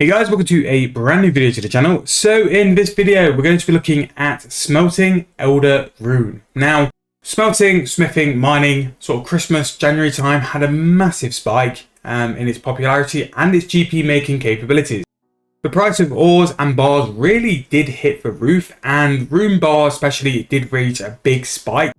Hey guys, welcome to a brand new video to the channel. So in this video, we're going to be looking at smelting Elder Rune. Now, smelting, smithing, mining, sort of Christmas, January time had a massive spike in its popularity and its GP making capabilities. The price of ores and bars really did hit the roof, and rune bars especially did reach a big spike,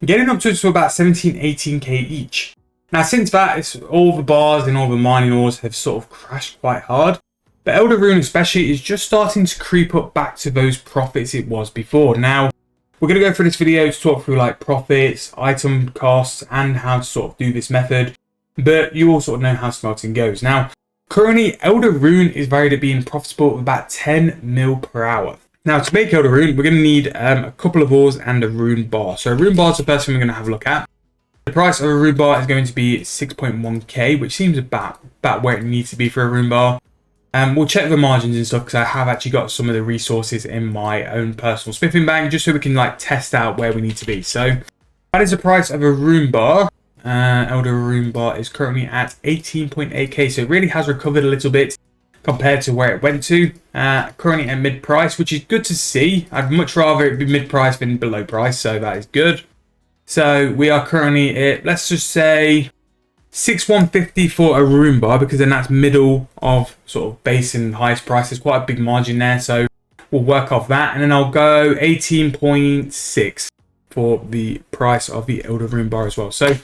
getting up to about 17-18k each. Now since that, it's all the bars and all the mining ores have sort of crashed quite hard. But Elder Rune especially is just starting to creep up back to those profits it was before. Now, we're going to go through this video to talk through like profits, item costs, and how to sort of do this method. But you all sort of know how smelting goes. Now, currently Elder Rune is valued at being profitable at about 10 mil per hour. Now, to make Elder Rune, we're going to need a couple of ores and a rune bar. So a rune bar is the first thing we're going to have a look at. The price of a rune bar is going to be 6.1k, which seems about where it needs to be for a rune bar. We'll check the margins and stuff because I have actually got some of the resources in my own personal smithing bank just so we can like test out where we need to be. So that is the price of a rune bar. Elder Rune bar is currently at 18.8k, so it really has recovered a little bit compared to where it went to. Currently at mid price, which is good to see. I'd much rather it be mid price than below price, so that is good. So we are currently at, let's just say, 6,150 for a rune bar, because then that's middle of sort of base and highest price. There's quite a big margin there, so we'll work off that. And then I'll go 18.6 for the price of the Elder Rune bar as well. So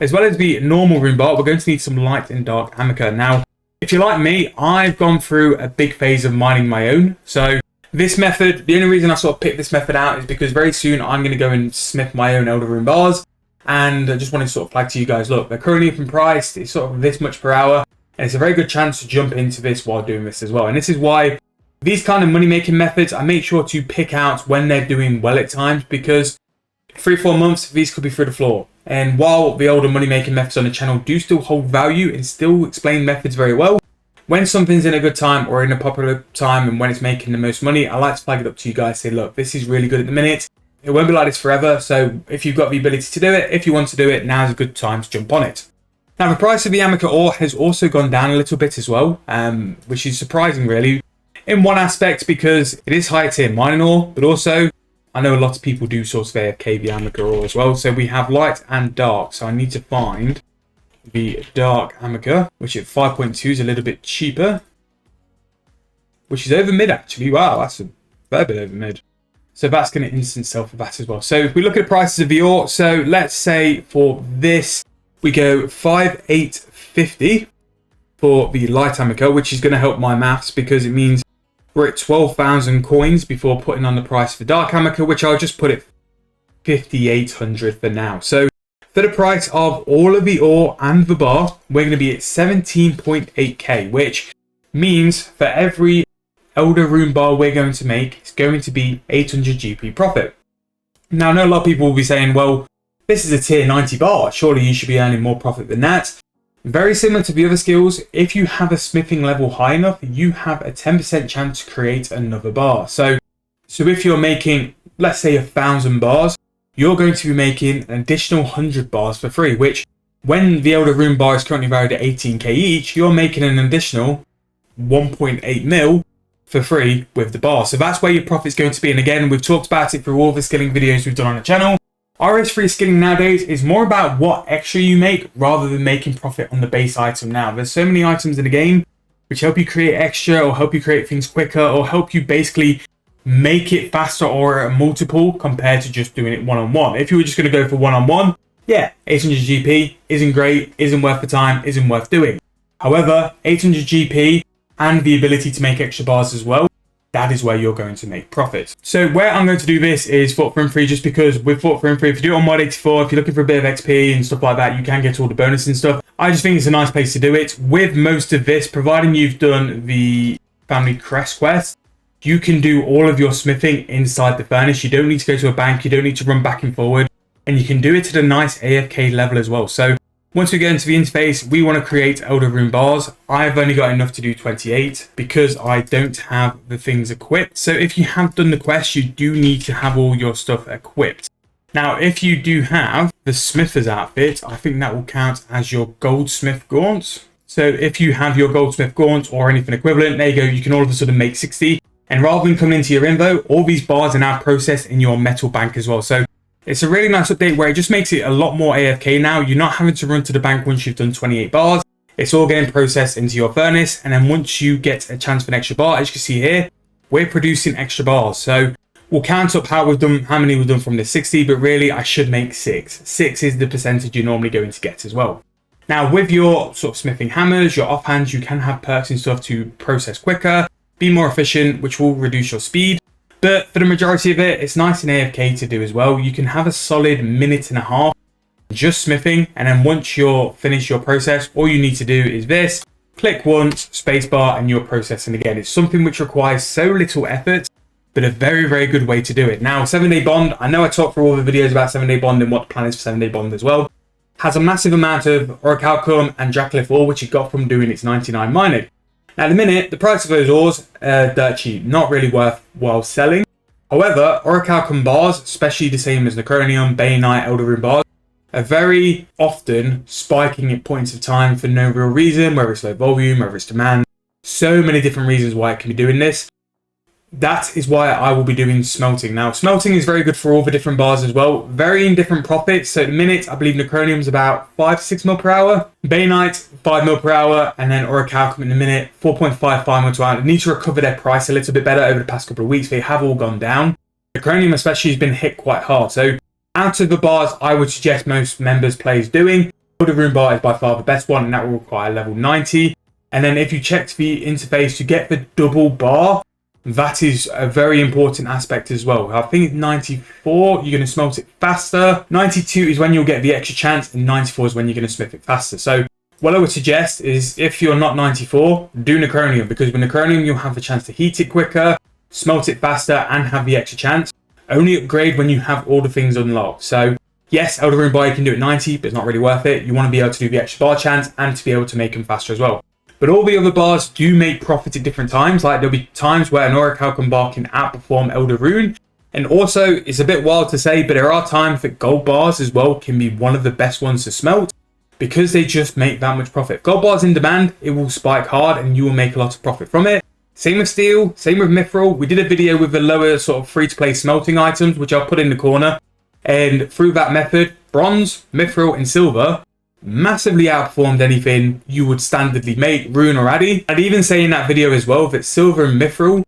as well as the normal rune bar, we're going to need some light and dark amica. Now, if you're like me, I've gone through a big phase of mining my own. So this method, the only reason I sort of picked this method out is because very soon I'm going to go and smith my own Elder Rune bars. And I just wanted to sort of flag to you guys, look, they're currently up in price. It's sort of this much per hour. And it's a very good chance to jump into this while doing this as well. And this is why these kind of money-making methods, I make sure to pick out when they're doing well at times, because 3-4 months, these could be through the floor. And while the older money-making methods on the channel do still hold value and still explain methods very well, when something's in a good time or in a popular time and when it's making the most money, I like to flag it up to you guys, say, look, this is really good at the minute. It won't be like this forever, so if you've got the ability to do it, if you want to do it, now's a good time to jump on it. Now, the price of the amica ore has also gone down a little bit as well, which is surprising really, in one aspect because it is high tier mining ore, but also I know a lot of people do sort of AFK the amica ore as well. So we have light and dark, so I need to find the dark amica, which at 5.2 is a little bit cheaper, which is over mid actually. Wow, that's a fair bit over mid. So that's going to instance sell for that as well. So if we look at the prices of the ore, so let's say for this, we go 5,850 for the light amica, which is going to help my maths because it means we're at 12,000 coins before putting on the price for dark amica, which I'll just put at 5,800 for now. So for the price of all of the ore and the bar, we're going to be at 17.8k, which means for every Elder Rune bar we're going to make, it's going to be 800 GP profit. Now, I know a lot of people will be saying, well, this is a tier 90 bar. Surely you should be earning more profit than that. Very similar to the other skills, if you have a smithing level high enough, you have a 10% chance to create another bar. So if you're making, let's say 1,000 bars, you're going to be making an additional 100 bars for free, which when the Elder Rune bar is currently valued at 18k each, you're making an additional 1.8 mil for free with the bar. So that's where your profit's going to be. And again, we've talked about it through all the skilling videos we've done on the channel. RS3 skilling nowadays is more about what extra you make rather than making profit on the base item now. There's so many items in the game which help you create extra or help you create things quicker or help you basically make it faster or a multiple compared to just doing it one-on-one. If you were just going to go for one-on-one, yeah, 800 GP isn't great, isn't worth the time, isn't worth doing. However, 800 GP and the ability to make extra bars as well, that is where you're going to make profit. So where I'm going to do this is Fort for Free, just because with Fort for Free, if you do it on mod 84, if you're looking for a bit of XP and stuff like that, you can get all the bonus and stuff. I just think it's a nice place to do it. With most of this, providing you've done the family crest quest, you can do all of your smithing inside the furnace. You don't need to go to a bank, you don't need to run back and forward, and you can do it at a nice AFK level as well. So once we get into the interface, we want to create Elder Rune bars. I've only got enough to do 28 because I don't have the things equipped. So if you have done the quest, you do need to have all your stuff equipped. Now, if you do have the Smither's outfit, I think that will count as your Goldsmith Gaunt. So if you have your goldsmith gaunt or anything equivalent, there you go, you can all of a sudden make 60. And rather than coming into your invo, all these bars are now processed in your metal bank as well. So it's a really nice update where it just makes it a lot more AFK now. You're not having to run to the bank once you've done 28 bars. It's all getting processed into your furnace. And then once you get a chance for an extra bar, as you can see here, we're producing extra bars. So we'll count up how many we've done from the 60, but really I should make 6. 6 is the percentage you're normally going to get as well. Now with your sort of smithing hammers, your offhands, you can have perks and stuff to process quicker, be more efficient, which will reduce your speed. But for the majority of it, it's nice and AFK to do as well. You can have a solid minute and a half just smithing, and then once you're finished your process, all you need to do is this, click once, spacebar, and you're processing again. It's something which requires so little effort, but a very, very good way to do it. Now, 7-day bond, I know I talked for all the videos about 7-day bond and what the plan is for 7-day bond as well. Has a massive amount of orichalcum and Dracolic ore, which it got from doing its 99 mining. Now, at the minute, the price of those ores are dirt cheap, not really worthwhile selling. However, orichalcum bars, especially the same as Necronium, Bainite, Elder Rune bars, are very often spiking at points of time for no real reason, whether it's low volume, whether it's demand. So many different reasons why it can be doing this. That is why I will be doing smelting. Now, smelting is very good for all the different bars as well. Varying different profits. So at the minute, I believe Necronium is about 5 to 6 mil per hour. Bainite, 5 mil per hour. And then orichalcum in the minute, 4.55 mil per hour. They need to recover their price a little bit better over the past couple of weeks. They have all gone down. Necronium especially has been hit quite hard. So out of the bars, I would suggest most members players doing, Elder Rune bar is by far the best one, and that will require level 90. And then if you check the interface to get the double bar, that is a very important aspect as well. I think it's 94, you're going to smelt it faster. 92 is when you'll get the extra chance, and 94 is when you're going to smith it faster. So what I would suggest is if you're not 94, do Necronium, because with Necronium you'll have the chance to heat it quicker, smelt it faster, and have the extra chance. Only upgrade when you have all the things unlocked. So yes, Elder Rune bar you can do at 90, but it's not really worth it. You want to be able to do the extra bar chance and to be able to make them faster as well. But all the other bars do make profit at different times. Like there'll be times where an orichalcum bar can outperform Elder Rune. And also, it's a bit wild to say, but there are times that gold bars as well can be one of the best ones to smelt because they just make that much profit. If gold bars in demand, it will spike hard and you will make a lot of profit from it. Same with steel, same with mithril. We did a video with the lower sort of free-to-play smelting items, which I'll put in the corner. And through that method, bronze, mithril, and silver massively outperformed anything you would standardly make, rune or addy. I'd even say in that video as well that silver and mithril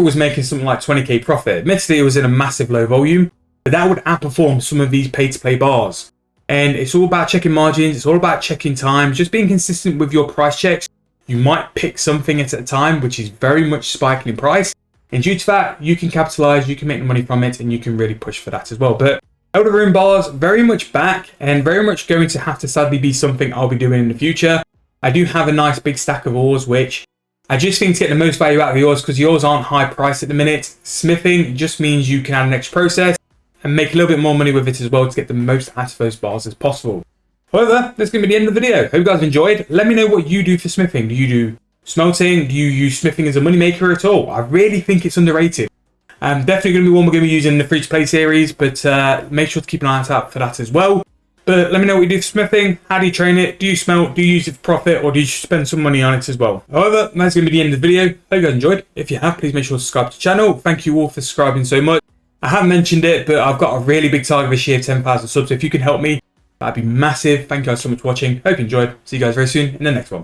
was making something like 20k profit. Admittedly, it was in a massive low volume, but that would outperform some of these pay-to-play bars. And it's all about checking margins, it's all about checking time, just being consistent with your price checks. You might pick something at a time which is very much spiking in price, and due to that you can capitalize, you can make the money from it, and you can really push for that as well. But Elder Rune bars very much back, and very much going to have to sadly be something I'll be doing in the future. I do have a nice big stack of ores which I just think to get the most value out of the ores, because the ores aren't high priced at the minute. Smithing just means you can add an extra process and make a little bit more money with it as well to get the most out of those bars as possible. However, that's going to be the end of the video. Hope you guys enjoyed. Let me know what you do for smithing. Do you do smelting? Do you use smithing as a moneymaker at all? I really think it's underrated. Definitely going to be one we're going to be using in the free-to-play series, but make sure to keep an eye out for that as well. But let me know what you do for smithing. How do you train it? Do you smelt? Do you use it for profit? Or do you spend some money on it as well? However, that's going to be the end of the video. Hope you guys enjoyed. If you have, please make sure to subscribe to the channel. Thank you all for subscribing so much. I haven't mentioned it, but I've got a really big target this year, 10,000 subs. If you can help me, that'd be massive. Thank you guys so much for watching. Hope you enjoyed. See you guys very soon in the next one.